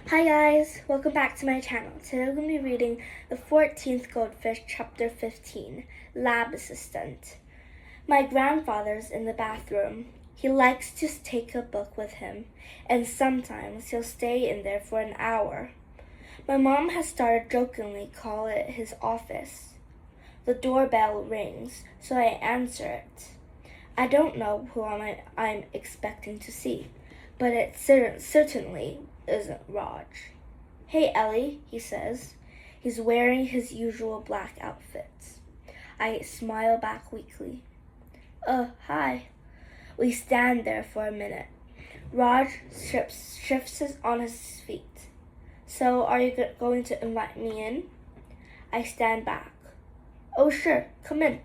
Hi guys, welcome back to my channel. Today we're going to be reading the 14th Goldfish, chapter 15, Lab Assistant. My grandfather's in the bathroom. He likes to take a book with him, and sometimes he'll stay in there for an hour. My mom has started jokingly call it his office. The doorbell rings, so I answer it. I don't know who I'm expecting to see, but it certainly isn't Raj. Hey Ellie, he says. He's wearing his usual black outfit. I smile back weakly. Hi. We stand there for a minute. Raj shifts on his feet. So, are you going to invite me in? I stand back. Oh, sure, come in.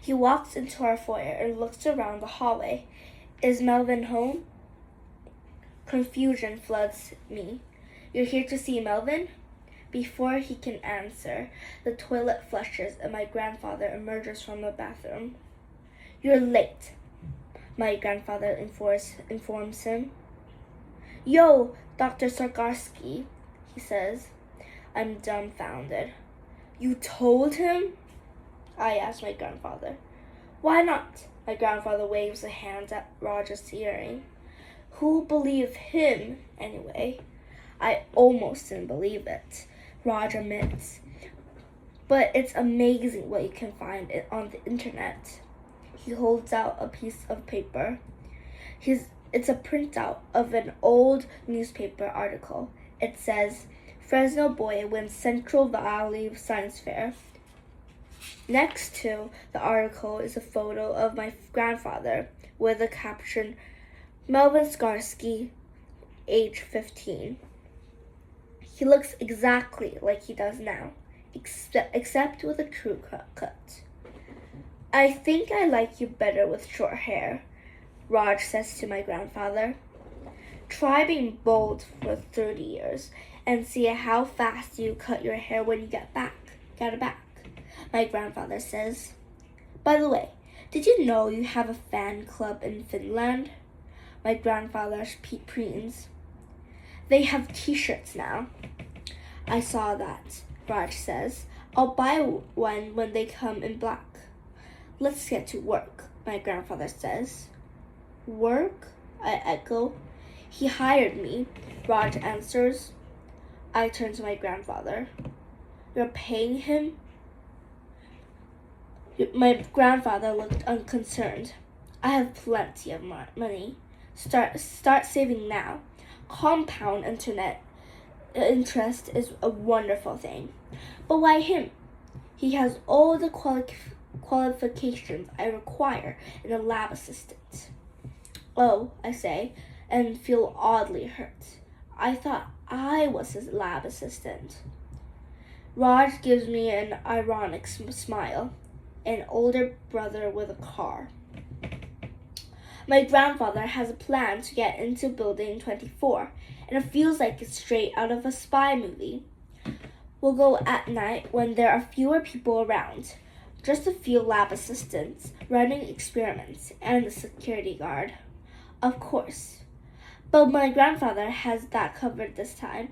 He walks into our foyer and looks around the hallway. Is Melvin home? Confusion floods me. You're here to see Melvin? Before he can answer, the toilet flushes and my grandfather emerges from the bathroom. You're late, my grandfather informs him. Yo, Dr. Sargarsky, he says. I'm dumbfounded. You told him? I ask my grandfather. Why not? My grandfather waves a hand at Roger's hearing. Who'll believe him, anyway? I almost didn't believe it, Roger admits. But it's amazing what you can find on the internet. He holds out a piece of paper. It's a printout of an old newspaper article. It says, Fresno boy wins Central Valley Science Fair. Next to the article is a photo of my grandfather with a caption, Melvin Skarsky, age 15. He looks exactly like he does now, except with a crew cut. I think I like you better with short hair, Raj says to my grandfather. Try being bald for 30 years and see how fast you cut your hair when you get it back, my grandfather says. By the way, did you know you have a fan club in Finland? My grandfather preens. They have t-shirts now. I saw that, Raj says. I'll buy one when they come in black. Let's get to work, my grandfather says. Work? I echo. He hired me, Raj answers. I turn to my grandfather. You're paying him? My grandfather looked unconcerned. I have plenty of money. Start saving now. Compound internet interest is a wonderful thing. But why him? He has all the qualifications I require in a lab assistant. Oh, I say, and feel oddly hurt. I thought I was his lab assistant. Raj gives me an ironic smile. An older brother with a car. My grandfather has a plan to get into Building 24, and it feels like it's straight out of a spy movie. We'll go at night when there are fewer people around, just a few lab assistants running experiments and a security guard. Of course. But my grandfather has that covered this time.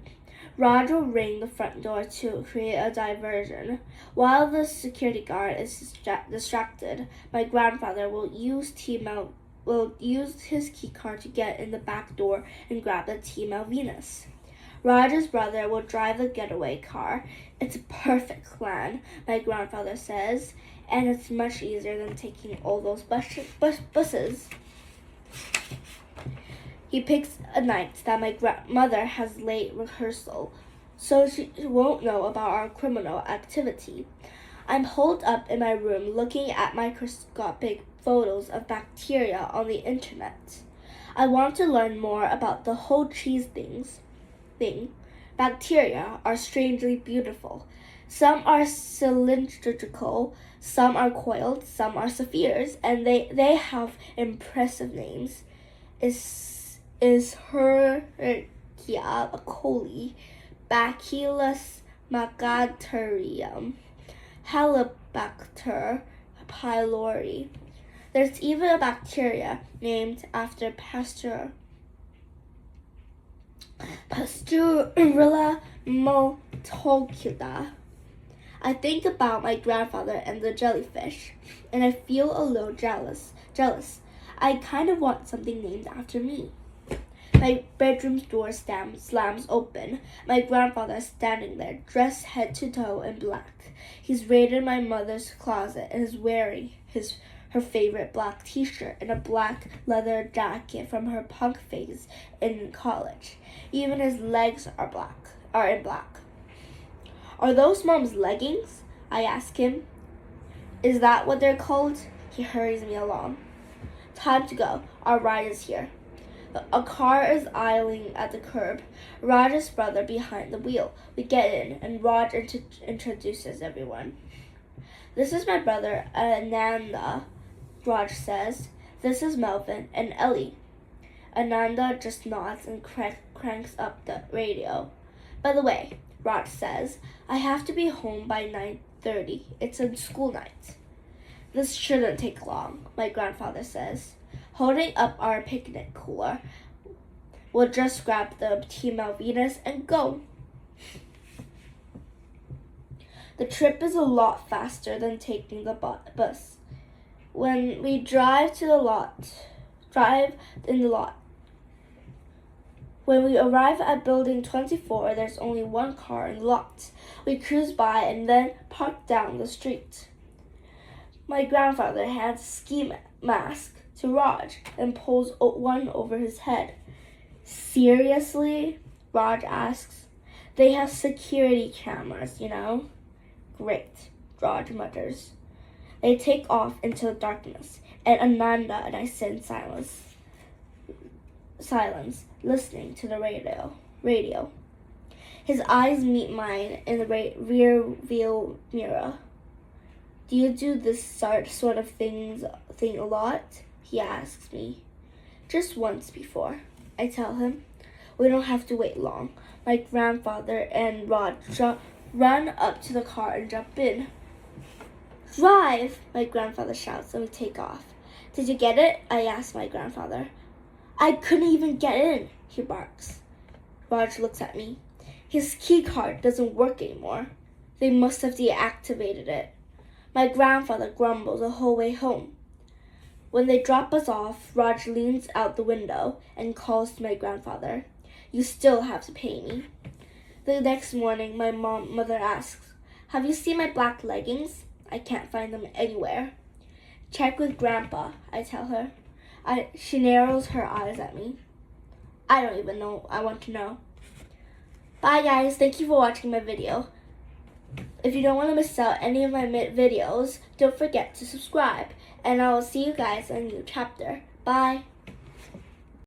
Raj will ring the front door to create a diversion. While the security guard is distracted, my grandfather will use his key card to get in the back door and grab the T. Malvinas. Raj's brother will drive the getaway car. It's a perfect plan, my grandfather says, and it's much easier than taking all those buses. He picks a night that my grandmother has late rehearsal, so she won't know about our criminal activity. I'm holed up in my room looking at microscopic photos of bacteria on the internet. I want to learn more about the whole cheese thing. Bacteria are strangely beautiful. Some are cylindrical, some are coiled, some are spheres, and they have impressive names. Is Escherichia coli, Bacillus megaterium, Helicobacter pylori. There's even a bacteria named after Pasteur. Pasturilla multocula. I think about my grandfather and the jellyfish, and I feel a little jealous. I kind of want something named after me. My bedroom's door slams open. My grandfather is standing there, dressed head to toe in black. He's raided my mother's closet and is wearing her favorite black t-shirt and a black leather jacket from her punk phase in college. Even his legs are in black. Are those Mom's leggings? I ask him. Is that what they're called? He hurries me along. Time to go. Our ride is here. A car is idling at the curb. Raj's brother behind the wheel. We get in, and Raj introduces everyone. This is my brother, Ananda, Raj says. This is Melvin and Ellie. Ananda just nods and cranks up the radio. By the way, Raj says, I have to be home by 9:30. It's a school night. This shouldn't take long, my grandfather says. Holding up our picnic cooler, we'll just grab the Team Malvinas and go. The trip is a lot faster than taking the bus. When we drive in the lot. When we arrive at building 24, there's only one car in the lot. We cruise by and then park down the street. My grandfather hands a ski mask to Raj and pulls one over his head. Seriously? Raj asks. They have security cameras, you know? Great, Raj mutters. They take off into the darkness, and Ananda and I sit in silence, listening to the radio. His eyes meet mine in the rear view mirror. Do you do this sort of thing a lot? He asks me. Just once before, I tell him. We don't have to wait long. My grandfather and Rod run up to the car and jump in. Drive, my grandfather shouts, and we take off. Did you get it? I ask my grandfather. I couldn't even get in, he barks. Raj looks at me. His key card doesn't work anymore. They must have deactivated it. My grandfather grumbles the whole way home. When they drop us off, Raj leans out the window and calls to my grandfather. You still have to pay me. The next morning, my mother asks, have you seen my black leggings? I can't find them anywhere. Check with Grandpa, I tell her. She narrows her eyes at me. I don't even know. I want to know. Bye guys, thank you for watching my video. If you don't want to miss out any of my videos, don't forget to subscribe. And I will see you guys in a new chapter. Bye.